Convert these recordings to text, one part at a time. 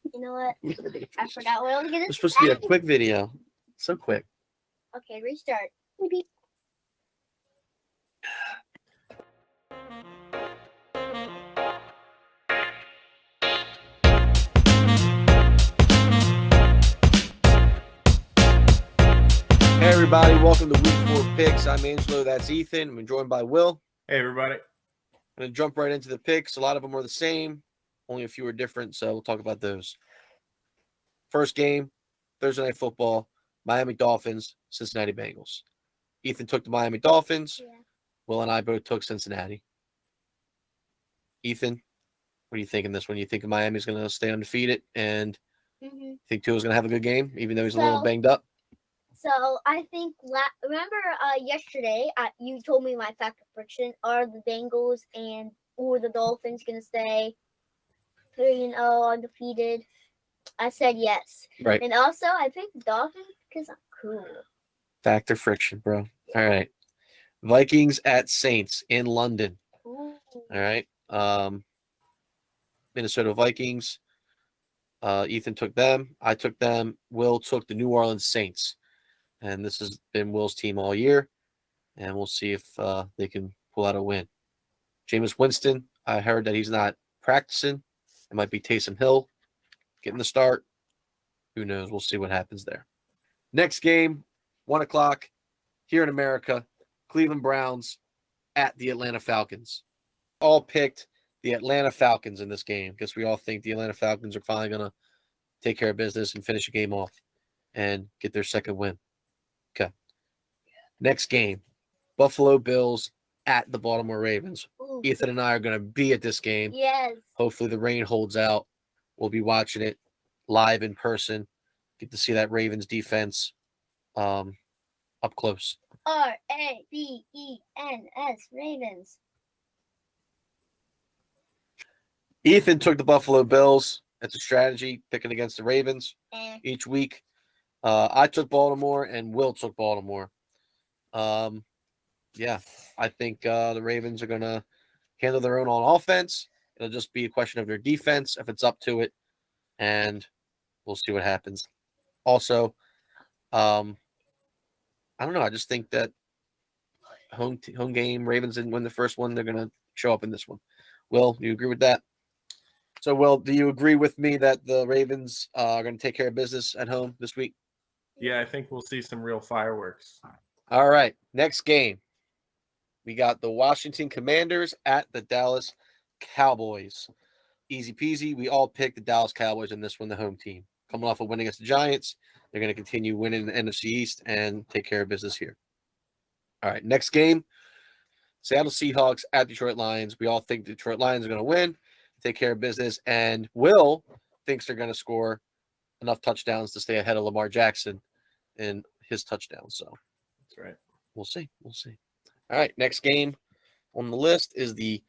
You know what? I forgot what I was gonna It's supposed to be a say. quick video. So quick. Okay, restart. Maybe. Hey, everybody. Welcome to Week 4 Picks. I'm Angelo. That's Ethan. I'm joined by Will. Hey, everybody. I'm going to jump right into the picks. A lot of them are the same. Only a few are different, so we'll talk about those. First game, Thursday Night Football, Miami Dolphins, Cincinnati Bengals. Ethan took the Miami Dolphins. Yeah. Will and I both took Cincinnati. Ethan, what do you think in this one? You think Miami's going to stay undefeated and think Tua's going to have a good game, even though he's a little banged up? So I think remember yesterday you told me my factor prediction are the Bengals or the Dolphins gonna stay 3-0 undefeated. I said yes. Right. And also I picked the Dolphins because I'm cool. Factor friction, bro. All right. Vikings at Saints in London. Ooh. All right. Minnesota Vikings. Ethan took them. I took them. Will took the New Orleans Saints. And this has been Will's team all year. And we'll see if they can pull out a win. Jameis Winston, I heard that he's not practicing. It might be Taysom Hill getting the start. Who knows? We'll see what happens there. Next game, 1 o'clock here in America. Cleveland Browns at the Atlanta Falcons. All picked the Atlanta Falcons in this game because we all think the Atlanta Falcons are finally going to take care of business and finish the game off and get their second win. Okay. Next game, Buffalo Bills at the Baltimore Ravens. Ooh. Ethan and I are going to be at this game. Yes. Hopefully the rain holds out. We'll be watching it live in person. Get to see that Ravens defense up close. Ravens, Ravens. Ethan took the Buffalo Bills. That's a strategy, picking against the Ravens each week. I took Baltimore, and Will took Baltimore. Yeah, I think the Ravens are going to handle their own on offense. It'll just be a question of their defense if it's up to it, and we'll see what happens. Also, I don't know. I just think that home game, Ravens didn't win the first one. They're going to show up in this one. Will, do you agree with that? So, Will, do you agree with me that the Ravens are going to take care of business at home this week? Yeah, I think we'll see some real fireworks. All right. Next game. We got the Washington Commanders at the Dallas Cowboys. Easy peasy. We all picked the Dallas Cowboys in this one, the home team. Coming off a win against the Giants, they're going to continue winning the NFC East and take care of business here. All right. Next game. Seattle Seahawks at Detroit Lions. We all think the Detroit Lions are going to win, take care of business, and Will thinks they're going to score enough touchdowns to stay ahead of Lamar Jackson in his touchdowns. So that's right. We'll see. All right, next game on the list is the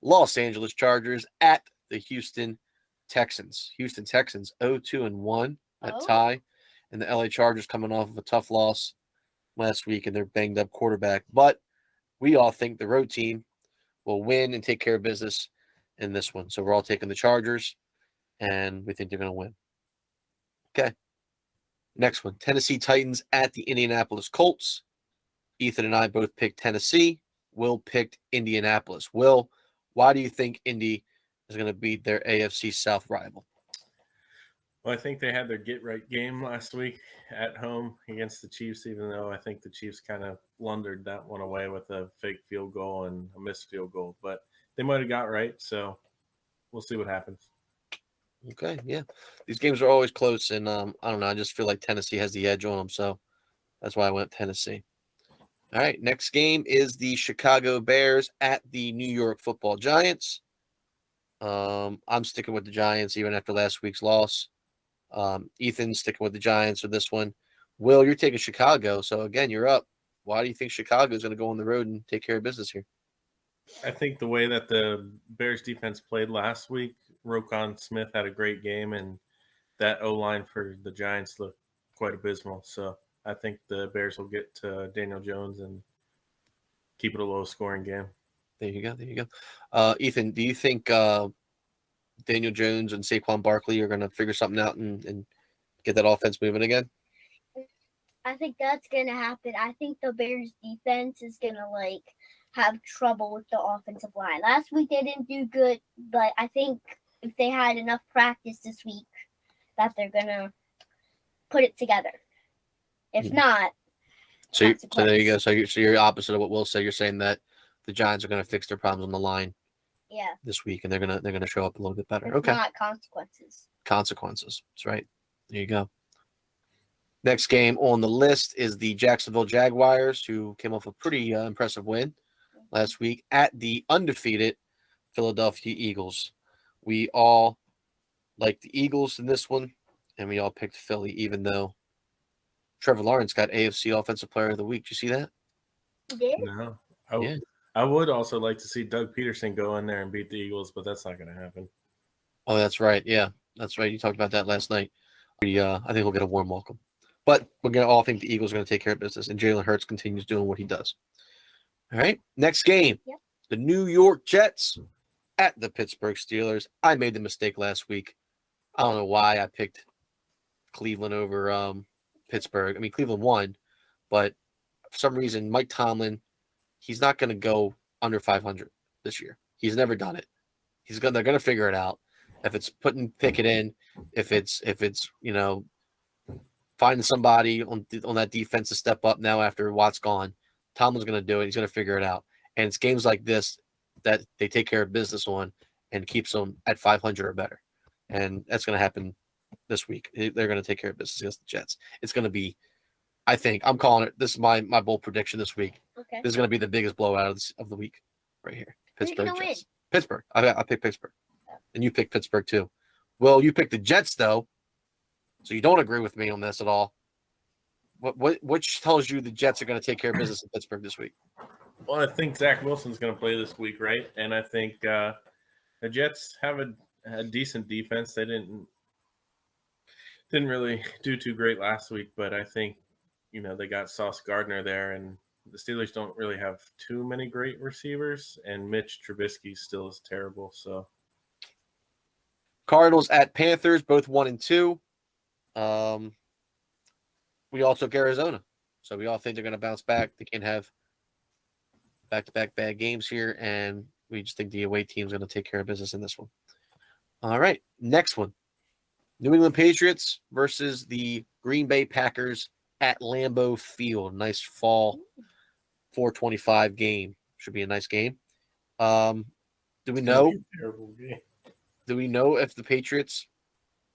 Los Angeles Chargers at the Houston Texans. Houston Texans 0-2-1 at tie, and the LA Chargers coming off of a tough loss last week and their banged up quarterback. But we all think the road team will win and take care of business in this one. So we're all taking the Chargers, and we think they're going to win. Okay. Next one, Tennessee Titans at the Indianapolis Colts. Ethan and I both picked Tennessee. Will picked Indianapolis. Will, why do you think Indy is going to beat their AFC South rival? Well, I think they had their get-right game last week at home against the Chiefs, even though I think the Chiefs kind of blundered that one away with a fake field goal and a missed field goal. But they might have got right, so we'll see what happens. Okay, yeah. These games are always close, and I don't know. I just feel like Tennessee has the edge on them, so that's why I went Tennessee. All right, next game is the Chicago Bears at the New York Football Giants. I'm sticking with the Giants even after last week's loss. Ethan's sticking with the Giants for this one. Will, you're taking Chicago, so again, you're up. Why do you think Chicago is going to go on the road and take care of business here? I think the way that the Bears defense played last week, Roquan Smith had a great game, and that O-line for the Giants looked quite abysmal. So I think the Bears will get to Daniel Jones and keep it a low-scoring game. There you go. Ethan, do you think Daniel Jones and Saquon Barkley are going to figure something out and get that offense moving again? I think that's gonna happen. I think the Bears defense is gonna have trouble with the offensive line. Last week they didn't do good, but I think if they had enough practice this week, that they're gonna put it together. If not, so there you go. So you're opposite of what Will said. You're saying that the Giants are going to fix their problems on the line. Yeah. This week, and they're gonna show up a little bit better. It's okay. Not consequences. Consequences. That's right. There you go. Next game on the list is the Jacksonville Jaguars, who came off a pretty impressive win last week at the undefeated Philadelphia Eagles. We all liked the Eagles in this one, and we all picked Philly, even though Trevor Lawrence got AFC Offensive Player of the Week. Did you see that? You did? No. Yeah. I would also like to see Doug Peterson go in there and beat the Eagles, but that's not going to happen. Oh, that's right. Yeah, that's right. You talked about that last night. I think we'll get a warm welcome. But we're going to all think the Eagles are going to take care of business, and Jalen Hurts continues doing what he does. All right, next game. Yep. The New York Jets at the Pittsburgh Steelers. I made the mistake last week. I don't know why I picked Cleveland over Pittsburgh. I mean, Cleveland won, but for some reason, Mike Tomlin, he's not going to go under 500 this year. He's never done it. They're going to figure it out. If it's putting Pickett in, if it's finding somebody on that defense to step up now after Watt's gone, Tomlin's going to do it. He's going to figure it out. And it's games like this that they take care of business on and keeps them at 500 or better. And that's going to happen this week. They're going to take care of business against the Jets. It's going to be, I think, I'm calling it. This is my bold prediction this week. Okay. This is going to be the biggest blowout of the week right here. Who's Pittsburgh gonna Jets. Pittsburgh. I picked Pittsburgh. And you picked Pittsburgh too. Well, you picked the Jets though. So you don't agree with me on this at all. Which tells you the Jets are going to take care of business in Pittsburgh this week? Well, I think Zach Wilson's going to play this week, right? And I think the Jets have a decent defense. They didn't really do too great last week, but I think they got Sauce Gardner there, and the Steelers don't really have too many great receivers, and Mitch Trubisky still is terrible. So Cardinals at Panthers, both 1-2. We all took Arizona, so we all think they're going to bounce back. They can't have back-to-back bad games here, and we just think the away team's going to take care of business in this one. All right, next one. New England Patriots versus the Green Bay Packers at Lambeau Field. Nice fall 4:25 game. Should be a nice game. Do we know? Do we know if the Patriots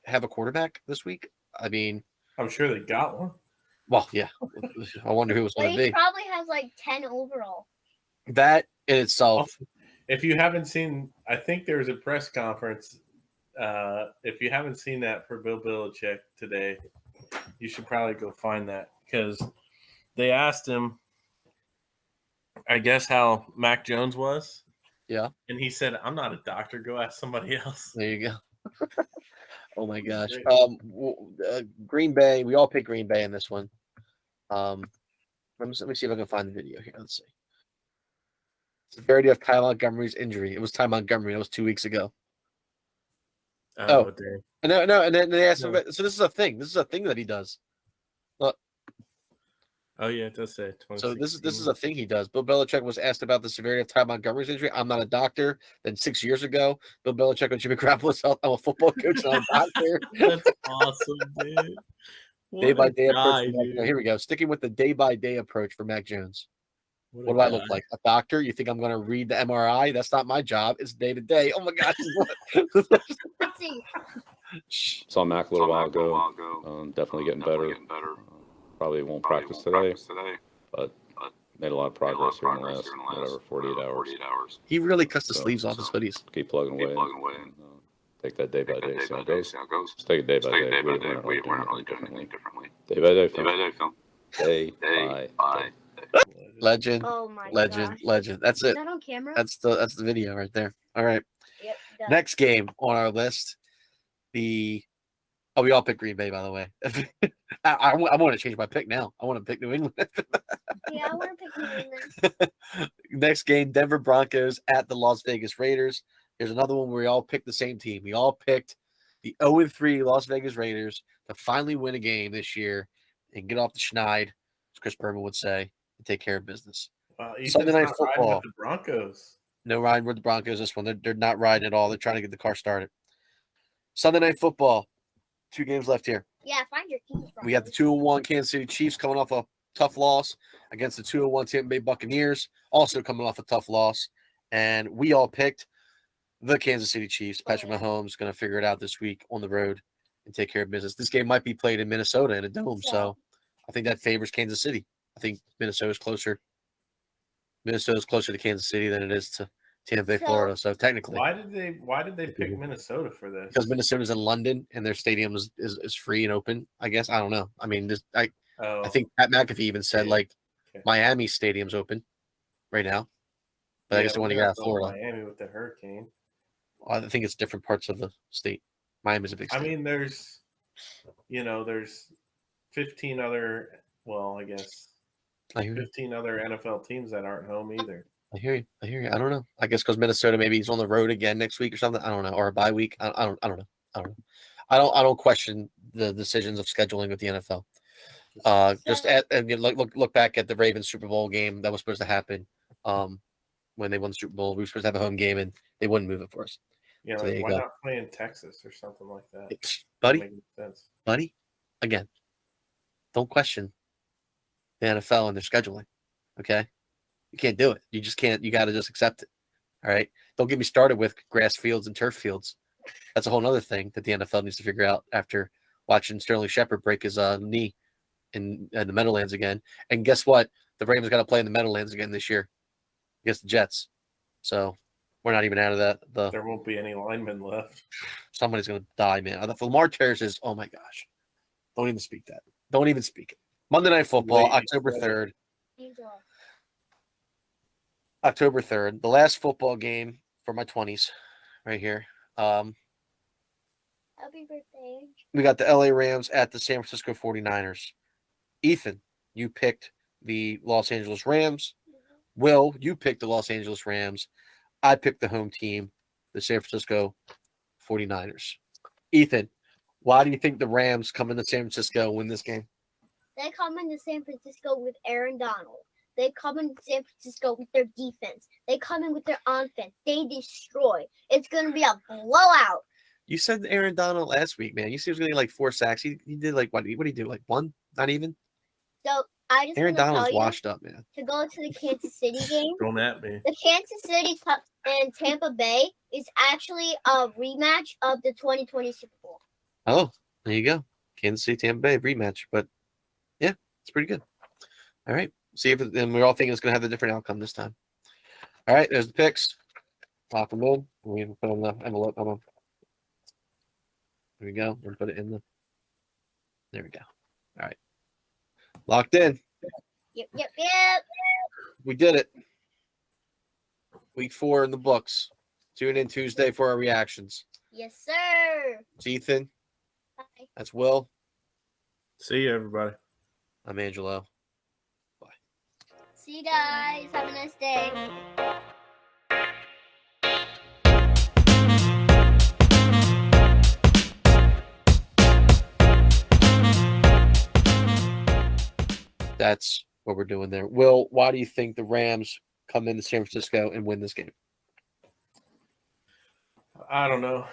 have a quarterback this week? I mean, I'm sure they got one. Well, yeah. I wonder who it's going to He be. probably has 10 overall. That in itself. If you haven't seen, I think there was a press conference. If you haven't seen that for Bill Belichick today, you should probably go find that, because they asked him, I guess, how Mac Jones was. Yeah. And he said, "I'm not a doctor. Go ask somebody else." There you go. Oh my gosh. Green Bay. We all picked Green Bay in this one. Let me see if I can find the video here. Let's see. Severity of Ty Montgomery's injury. It was Ty Montgomery. That was 2 weeks ago. No, and then they asked him. So this is a thing. This is a thing that he does. Look. Oh yeah, it does say. So this is a thing he does. Bill Belichick was asked about the severity of Ty Montgomery's injury. I'm not a doctor. Then 6 years ago, Bill Belichick and Jimmy Garoppolo's health. I'm a football coach. And I'm a doctor. That's awesome, dude. Day by day approach. Here we go. Sticking with the day by day approach for Mac Jones. What do I look like? A doctor? You think I'm going to read the MRI? That's not my job. It's day to day. Oh my gosh. Let's see. Saw Mac a little while ago. Definitely getting better. Probably won't practice today, but made a lot of progress in the last 48 hours. He really cuts the sleeves off his hoodies. Keep plugging away. And, take that day by day. See how it goes. Just take it day by day. We're not really differently. Day by day, Phil. Day by day. Legend. Oh my Legend. gosh. Legend. That's it. Is that on camera? That's the video right there. All right. Yep. Done. Next game on our list. We all picked Green Bay, by the way. I want to change my pick now. I want to pick New England. Yeah, I want to pick New England. Next game, Denver Broncos at the Las Vegas Raiders. Here's another one where we all picked the same team. We all picked the 0-3 Las Vegas Raiders to finally win a game this year and get off the schneid, as Chris Berman would say, and take care of business. Wow, Sunday Ethan's Night not riding Football. with the Broncos. No riding with the Broncos this one. They're not riding at all. They're trying to get the car started. Sunday Night Football. 2 games left here. Yeah, find your keys. We have the 2-1 Kansas City Chiefs coming off a tough loss against the 2-1 Tampa Bay Buccaneers, also coming off a tough loss. And we all picked the Kansas City Chiefs. Patrick Mahomes is going to figure it out this week on the road and take care of business. This game might be played in Minnesota in a dome, so I think that favors Kansas City. I think Minnesota's closer to Kansas City than it is to Tampa Bay, Florida. So technically, Why did they pick Minnesota for this? because Minnesota's in London and their stadium is free and open, I guess. I don't know. I mean, I think Pat McAfee even said Miami's stadium's open right now, but I guess they want to get out of Florida. Miami with the hurricane. I think it's different parts of the state. Miami's a big state. I mean, there's 15 other. Well, I guess I hear you. 15 other NFL teams that aren't home either. I hear you. I don't know. I guess because Minnesota maybe he's on the road again next week or something. I don't know, or a bye week. I don't know. I don't question the decisions of scheduling with the NFL. Look back at the Ravens Super Bowl game that was supposed to happen. When they won the Super Bowl, we were supposed to have a home game and they wouldn't move it for us. Yeah, So why not play in Texas or something like that? Buddy, again, don't question the NFL and their scheduling. Okay, you can't do it. You just can't. You got to just accept it. All right. Don't get me started with grass fields and turf fields. That's a whole other thing that the NFL needs to figure out after watching Sterling Shepard break his knee in the Meadowlands again. And guess what? The Ravens got to play in the Meadowlands again this year against the Jets. So we're not even out of that. There won't be any linemen left. Somebody's going to die, man. If Lamar tears is, oh my gosh. Don't even speak that. Don't even speak it. Monday Night Football, October 3rd. October 3rd. The last football game for my 20s right here. Happy birthday. We got the LA Rams at the San Francisco 49ers. Ethan, you picked the Los Angeles Rams. Will, you picked the Los Angeles Rams. I picked the home team, the San Francisco 49ers. Ethan, why do you think the Rams come into San Francisco and win this game? They come into San Francisco with Aaron Donald. They come into San Francisco with their defense. They come in with their offense. They destroy. It's going to be a blowout. You said Aaron Donald last week, man. You said he was going to get 4 sacks. He did what did he do? 1? Not even? So I just Aaron want to tell Donald's you washed up, man. to go to the Kansas City game. Don't at me. The Kansas City and Tampa Bay is actually a rematch of the 2020 Super Bowl. Oh, there you go. Kansas City, Tampa Bay rematch. But, yeah, it's pretty good. All right. See if and we're all thinking it's going to have a different outcome this time. All right. There's the picks. Lock them in. We put on the envelope. Hold on. There we go. We'll put it in the. There we go. All right. Locked in. Yep. We did it. Week 4 in the books. Tune in Tuesday for our reactions. Yes, sir. It's Ethan. Bye. That's Will. See you, everybody. I'm Angelo. See you guys. Have a nice day. That's what we're doing there. Will, why do you think the Rams come into San Francisco and win this game? I don't know.